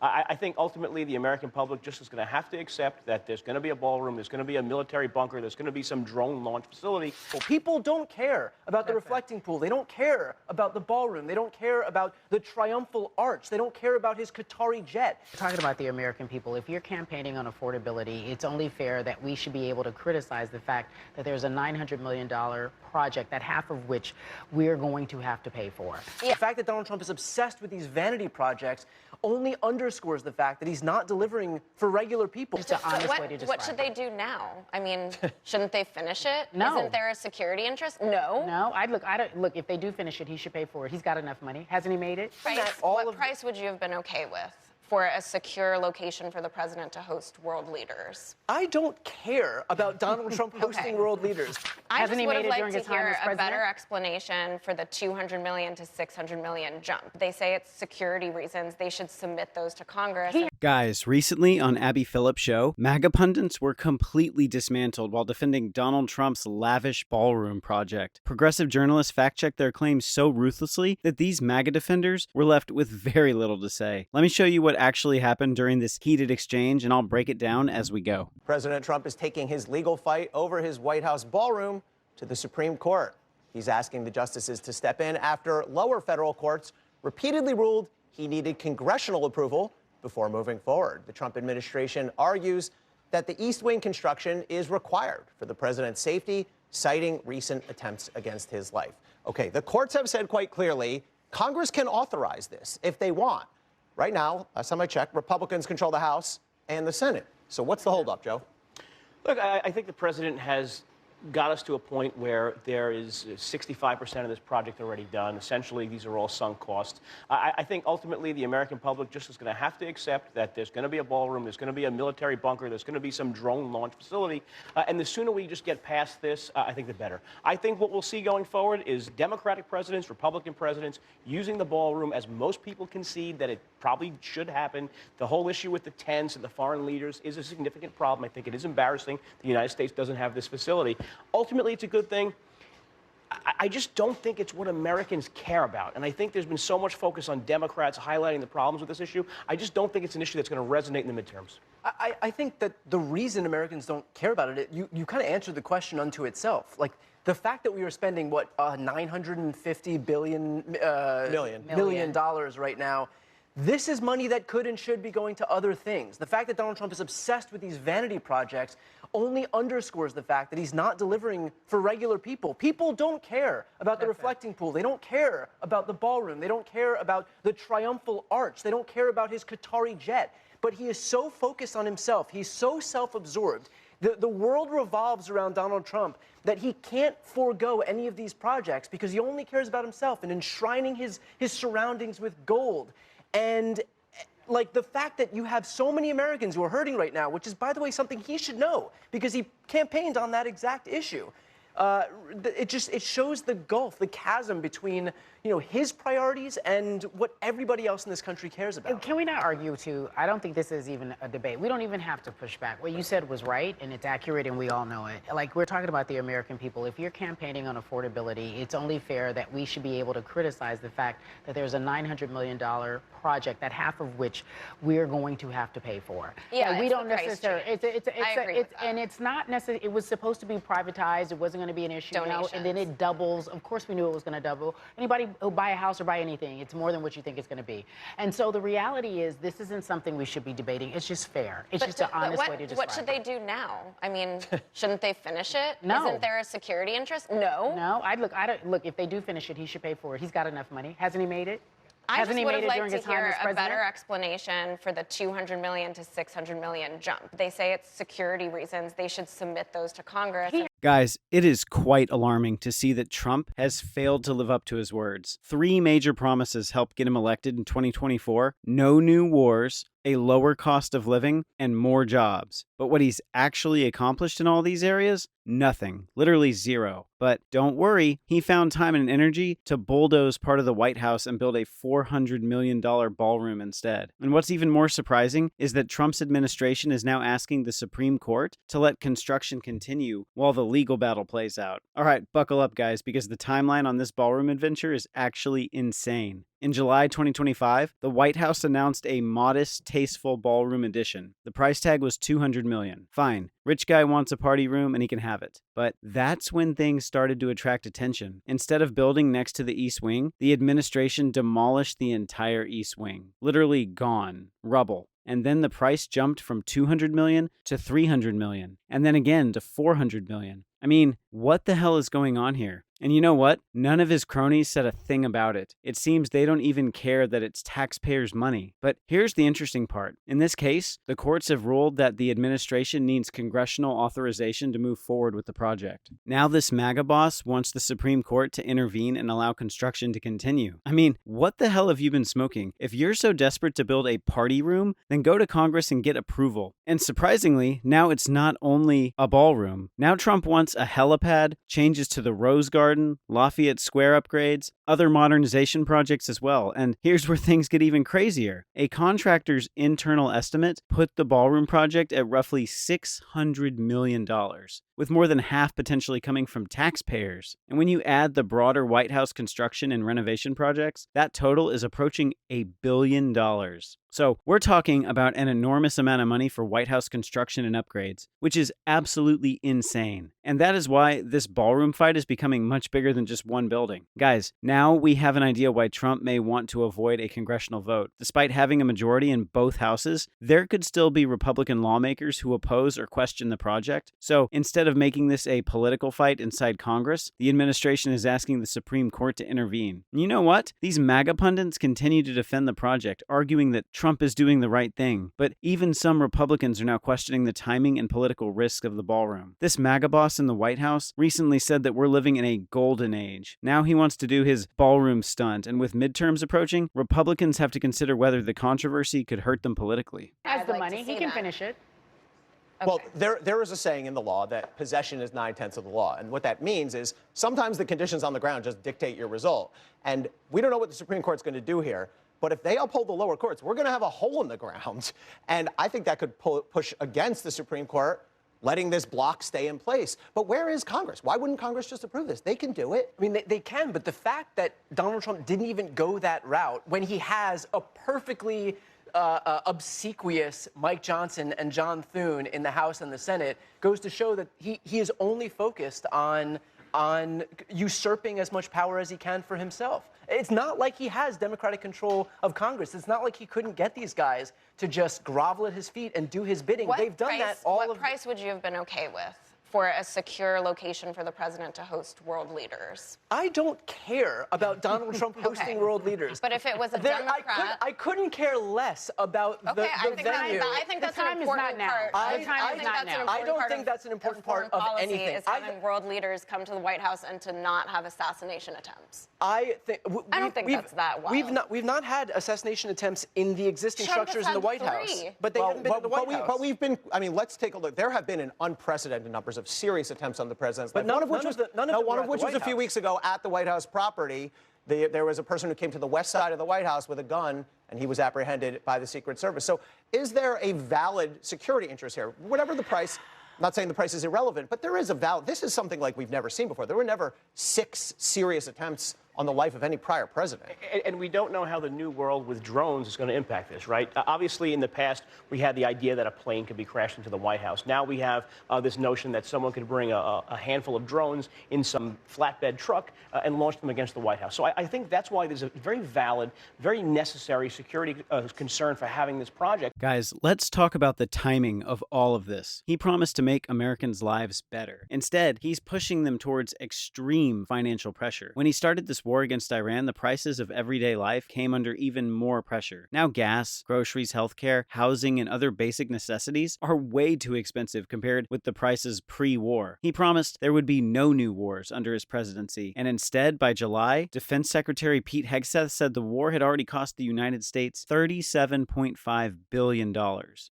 I think ultimately the American public just is going to have to accept that there's going to be a ballroom, there's going to be a military bunker, there's going to be some drone launch facility. Well, people don't care about the reflecting pool. They don't care about the ballroom. They don't care about the triumphal arch. They don't care about his Qatari jet. Talking about the American people, if you're campaigning on affordability, it's only fair that we should be able to criticize the fact that there's a $900 million project, that half of which we're going to have to pay for. The fact that Donald Trump is obsessed with these vanity projects only underscores the fact that he's not delivering for regular people. Just an honest way to describe what should they do now? I mean, shouldn't they finish it? No. Isn't there a security interest? No. No, look, if they do finish it, he should pay for it. He's got enough money. Hasn't he made it? What price would you have been okay with for a secure location for the president to host world leaders? I don't care about Donald Trump hosting world leaders. I just would have liked to hear a better explanation for the $200 million to $600 million jump. They say it's security reasons. They should submit those to Congress. Guys, recently on Abby Phillip show, MAGA pundits were completely dismantled while defending Donald Trump's lavish ballroom project. Progressive journalists fact-checked their claims so ruthlessly that these MAGA defenders were left with very little to say. Let me show you what actually happened during this heated exchange, and I'll break it down as we go. President Trump is taking his legal fight over his White House ballroom to the Supreme Court. He's asking the justices to step in after lower federal courts repeatedly ruled he needed congressional approval before moving forward. The Trump administration argues that the East Wing construction is required for the president's safety, citing recent attempts against his life. Okay, the courts have said quite clearly Congress can authorize this if they want. Right now, last time I checked, Republicans control the House and the Senate. So what's the holdup, Joe? Look, I think the president has got us to a point where there is 65% of this project already done. Essentially, these are all sunk costs. I think ultimately the American public just is going to have to accept that there's going to be a ballroom, there's going to be a military bunker, there's going to be some drone launch facility. And the sooner we just get past this, I think the better. I think what we'll see going forward is Democratic presidents, Republican presidents using the ballroom, as most people concede that it probably should happen. The whole issue with the tents and the foreign leaders is a significant problem. I think it is embarrassing the United States doesn't have this facility. Ultimately, it's a good thing. I just don't think it's what Americans care about. And I think there's been so much focus on Democrats highlighting the problems with this issue. I just don't think it's an issue that's going to resonate in the midterms. I think that the reason Americans don't care about it, you kind of answered the question unto itself. Like, the fact that we are spending, what, $950 million right now, this is money that could and should be going to other things. The fact that Donald Trump is obsessed with these vanity projects only underscores the fact that he's not delivering for regular people. People don't care about the reflecting pool. They don't care about the ballroom. They don't care about the triumphal arch. They don't care about his Qatari jet. But he is so focused on himself. He's so self-absorbed. The world revolves around Donald Trump that he can't forego any of these projects because he only cares about himself and enshrining his surroundings with gold. And like the fact that you have so many Americans who are hurting right now, which is, by the way, something he should know because he campaigned on that exact issue. It shows the gulf, the chasm between, his priorities and what everybody else in this country cares about. Can we not argue, too? I don't think this is even a debate. We don't even have to push back. What you said was right, and it's accurate, and we all know it. Like, we're talking about the American people. If you're campaigning on affordability, it's only fair that we should be able to criticize the fact that there's a $900 million project, that half of which we're going to have to pay for. Yeah, we don't necessarily. And it's not necessarily. It was supposed to be privatized. It wasn't going to be an issue. And then it doubles. Of course, we knew it was going to double. Anybody who buy a house or buy anything, it's more than what you think it's going to be. And so the reality is, this isn't something we should be debating. It's just fair. It's just an honest way to describe it. What should they do now? I mean, shouldn't they finish it? No. Isn't there a security interest? No. No. Look, if they do finish it, he should pay for it. He's got enough money. Hasn't he made it? I just would have liked to hear a president? better explanation for the $200 million to $600 million jump. They say it's security reasons. They should submit those to Congress. Guys, it is quite alarming to see that Trump has failed to live up to his words. 3 major promises helped get him elected in 2024. No new wars, a lower cost of living, and more jobs. But what he's actually accomplished in all these areas? Nothing. Literally zero. But don't worry, he found time and energy to bulldoze part of the White House and build a $400 million ballroom instead. And what's even more surprising is that Trump's administration is now asking the Supreme Court to let construction continue while the legal battle plays out. All right, buckle up, guys, because the timeline on this ballroom adventure is actually insane. In July 2025, the White House announced a modest, tasteful ballroom addition. The price tag was $200 million. Fine, rich guy wants a party room and he can have it. But that's when things started to attract attention. Instead of building next to the East Wing, the administration demolished the entire East Wing. Literally gone. Rubble. And then the price jumped from $200 million to $300 million, and then again to $400 million. I mean, what the hell is going on here? And you know what? None of his cronies said a thing about it. It seems they don't even care that it's taxpayers' money. But here's the interesting part. In this case, the courts have ruled that the administration needs congressional authorization to move forward with the project. Now this MAGA boss wants the Supreme Court to intervene and allow construction to continue. I mean, what the hell have you been smoking? If you're so desperate to build a party room, then go to Congress and get approval. And surprisingly, now it's not only a ballroom. Now Trump wants a helipad, changes to the Rose Garden, Lafayette Square upgrades, other modernization projects as well. And here's where things get even crazier. A contractor's internal estimate put the ballroom project at roughly $600 million, with more than half potentially coming from taxpayers. And when you add the broader White House construction and renovation projects, that total is approaching $1 billion. So we're talking about an enormous amount of money for White House construction and upgrades, which is absolutely insane. And that is why this ballroom fight is becoming much bigger than just one building. Guys, now we have an idea why Trump may want to avoid a congressional vote. Despite having a majority in both houses, there could still be Republican lawmakers who oppose or question the project. So instead of making this a political fight inside Congress, the administration is asking the Supreme Court to intervene. And you know what? These MAGA pundits continue to defend the project, arguing that Trump is doing the right thing. But even some Republicans are now questioning the timing and political risk of the ballroom. This MAGA boss in the White House recently said that we're living in a golden age. Now he wants to do his ballroom stunt, and with midterms approaching, Republicans have to consider whether the controversy could hurt them politically. Has the money, he can finish it. Okay. Well, there is a saying in the law that possession is 9/10 of the law. And what that means is sometimes the conditions on the ground just dictate your result. And we don't know what the Supreme Court's going to do here. But if they uphold the lower courts, we're going to have a hole in the ground. And I think that could push against the Supreme Court, letting this block stay in place. But where is Congress? Why wouldn't Congress just approve this? They can do it. I mean, they can, but the fact that Donald Trump didn't even go that route when he has a perfectly obsequious Mike Johnson and John Thune in the House and the Senate goes to show that he is only focused on usurping as much power as he can for himself. It's not like he has Democratic control of Congress. It's not like he couldn't get these guys to just grovel at his feet and do his bidding. They've done that all of... What price would you have been okay with for a secure location for the president to host world leaders? I don't care about Donald Trump hosting world leaders. But if it was a Democrat... I couldn't care less about the venue. I think that's an important part. I don't think that's an important part of anything. Is having world leaders come to the White House and to not have assassination attempts. I don't think that's that wild. We've not had assassination attempts in the existing structures in the White House. But they haven't been in the White House. But we've been, I mean, let's take a look. There have been an unprecedented numbers of serious attempts on the president's life. One of which was a few weeks ago at the White House property. There was a person who came to the west side of the White House with a gun, and he was apprehended by the Secret Service. So is there a valid security interest here? Whatever the price, I'm not saying the price is irrelevant, but there is a valid, this is something like we've never seen before. There were never 6 serious attempts on the life of any prior president. And we don't know how the new world with drones is going to impact this, right? Obviously, in the past, we had the idea that a plane could be crashed into the White House. Now we have this notion that someone could bring a handful of drones in some flatbed truck and launch them against the White House. So I think that's why there's a very valid, very necessary security concern for having this project. Guys, let's talk about the timing of all of this. He promised to make Americans' lives better. Instead, he's pushing them towards extreme financial pressure. When he started this war against Iran, the prices of everyday life came under even more pressure. Now gas, groceries, healthcare, housing, and other basic necessities are way too expensive compared with the prices pre-war. He promised there would be no new wars under his presidency, and instead, by July, Defense Secretary Pete Hegseth said the war had already cost the United States $37.5 billion.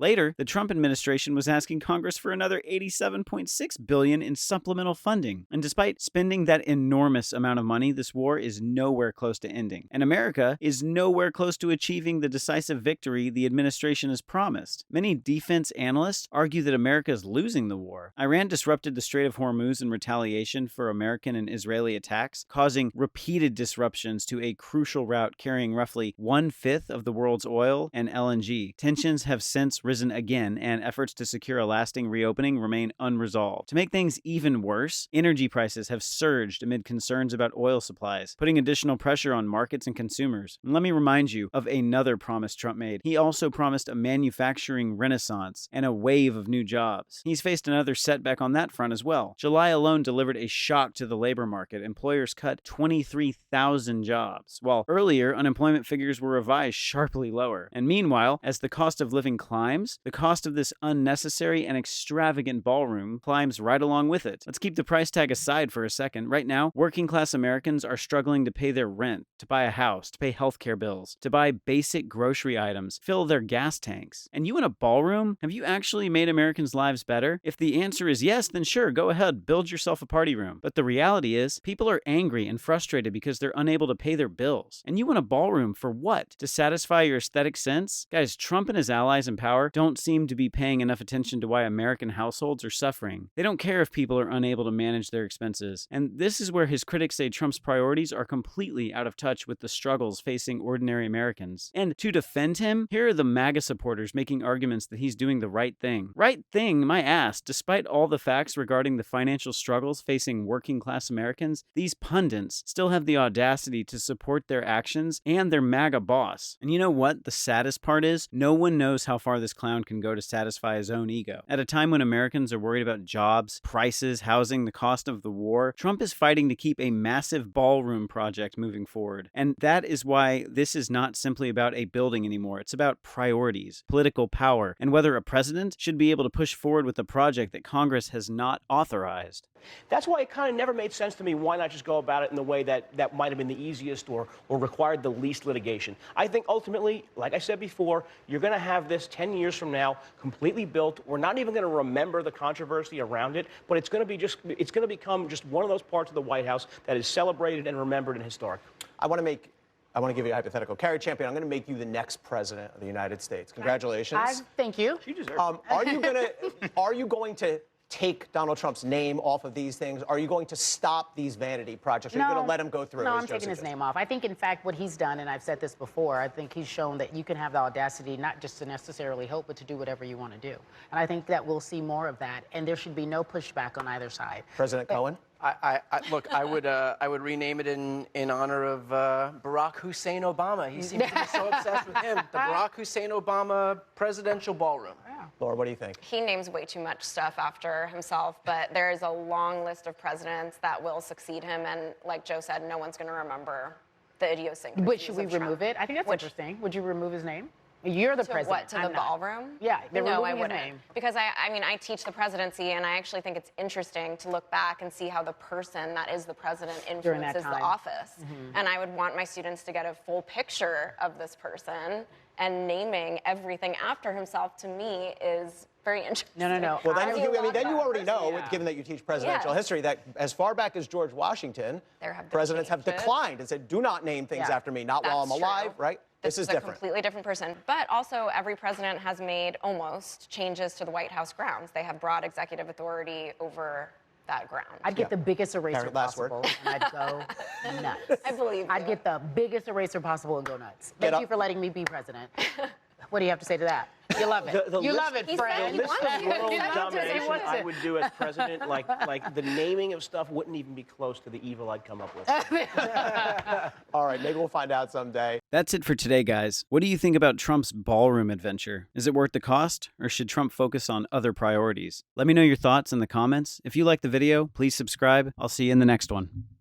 Later, the Trump administration was asking Congress for another $87.6 billion in supplemental funding. And despite spending that enormous amount of money, this war is nowhere close to ending, and America is nowhere close to achieving the decisive victory the administration has promised. Many defense analysts argue that America is losing the war. Iran disrupted the Strait of Hormuz in retaliation for American and Israeli attacks, causing repeated disruptions to a crucial route carrying roughly 1/5 of the world's oil and LNG. Tensions have since risen again, and efforts to secure a lasting reopening remain unresolved. To make things even worse, energy prices have surged amid concerns about oil supplies, putting additional pressure on markets and consumers. And let me remind you of another promise Trump made. He also promised a manufacturing renaissance and a wave of new jobs. He's faced another setback on that front as well. July alone delivered a shock to the labor market. Employers cut 23,000 jobs, while earlier unemployment figures were revised sharply lower. And meanwhile, as the cost of living climbs, the cost of this unnecessary and extravagant ballroom climbs right along with it. Let's keep the price tag aside for a second. Right now, working class Americans are struggling to pay their rent, to buy a house, to pay healthcare bills, to buy basic grocery items, fill their gas tanks. And you in a ballroom? Have you actually made Americans' lives better? If the answer is yes, then sure, go ahead, build yourself a party room. But the reality is, people are angry and frustrated because they're unable to pay their bills. And you in a ballroom for what? To satisfy your aesthetic sense? Guys, Trump and his allies in power don't seem to be paying enough attention to why American households are suffering. They don't care if people are unable to manage their expenses. And this is where his critics say Trump's priorities are completely out of touch with the struggles facing ordinary Americans. And to defend him, here are the MAGA supporters making arguments that he's doing the right thing. Right thing, my ass. Despite all the facts regarding the financial struggles facing working class Americans, these pundits still have the audacity to support their actions and their MAGA boss. And you know what? The saddest part is, no one knows how far this clown can go to satisfy his own ego. At a time when Americans are worried about jobs, prices, housing, the cost of the war, Trump is fighting to keep a massive ballroom project moving forward. And that is why this is not simply about a building anymore. It's about priorities, political power, and whether a president should be able to push forward with a project that Congress has not authorized. That's why it kind of never made sense to me. Why not just go about it in the way that might have been the easiest or required the least litigation? I think ultimately, like I said before, you're going to have this 10 years from now completely built. We're not even going to remember the controversy around it, but it's going to become just one of those parts of the White House that is celebrated and remembered and historic. I want to give you a hypothetical. Carrie Champion, I'm going to make you the next president of the United States. Congratulations. Thank you. She deserves it. Are you going to take Donald Trump's name off of these things? Are you going to stop these vanity projects? Are you going to let him go through? No, I'm taking his name off. I think, in fact, what he's done, and I've said this before, I think he's shown that you can have the audacity not just to necessarily hope, but to do whatever you want to do. And I think that we'll see more of that, and there should be no pushback on either side. President Cohen? Look, I would rename it in honor of Barack Hussein Obama. He seems to be so obsessed with him. The Barack Hussein Obama Presidential Ballroom. Yeah. Laura, what do you think? He names way too much stuff after himself, but there is a long list of presidents that will succeed him, and like Joe said, no one's going to remember the idiosyncrasies. But should we remove it? I think that's interesting. Would you remove his name? You're the president. What, to the ballroom? Yeah, no, I wouldn't. Because I teach the presidency, and I actually think it's interesting to look back and see how the person that is the president influences the office. Mm-hmm. And I would want my students to get a full picture of this person, and naming everything after himself, to me, is very interesting. No. Well, then you already know, given that you teach presidential history, that as far back as George Washington, presidents have declined and said, do not name things after me, not while I'm alive, right? This is different. A completely different person. But also, every president has made almost changes to the White House grounds. They have broad executive authority over that ground. I'd get the biggest eraser possible, and I'd go nuts. I believe you. I'd get the biggest eraser possible and go nuts. Thank you for letting me be president. What do you have to say to that? You love it. You love it, Fred. The list of world domination I would do as president, like the naming of stuff wouldn't even be close to the evil I'd come up with. All right, maybe we'll find out someday. That's it for today, guys. What do you think about Trump's ballroom adventure? Is it worth the cost, or should Trump focus on other priorities? Let me know your thoughts in the comments. If you like the video, please subscribe. I'll see you in the next one.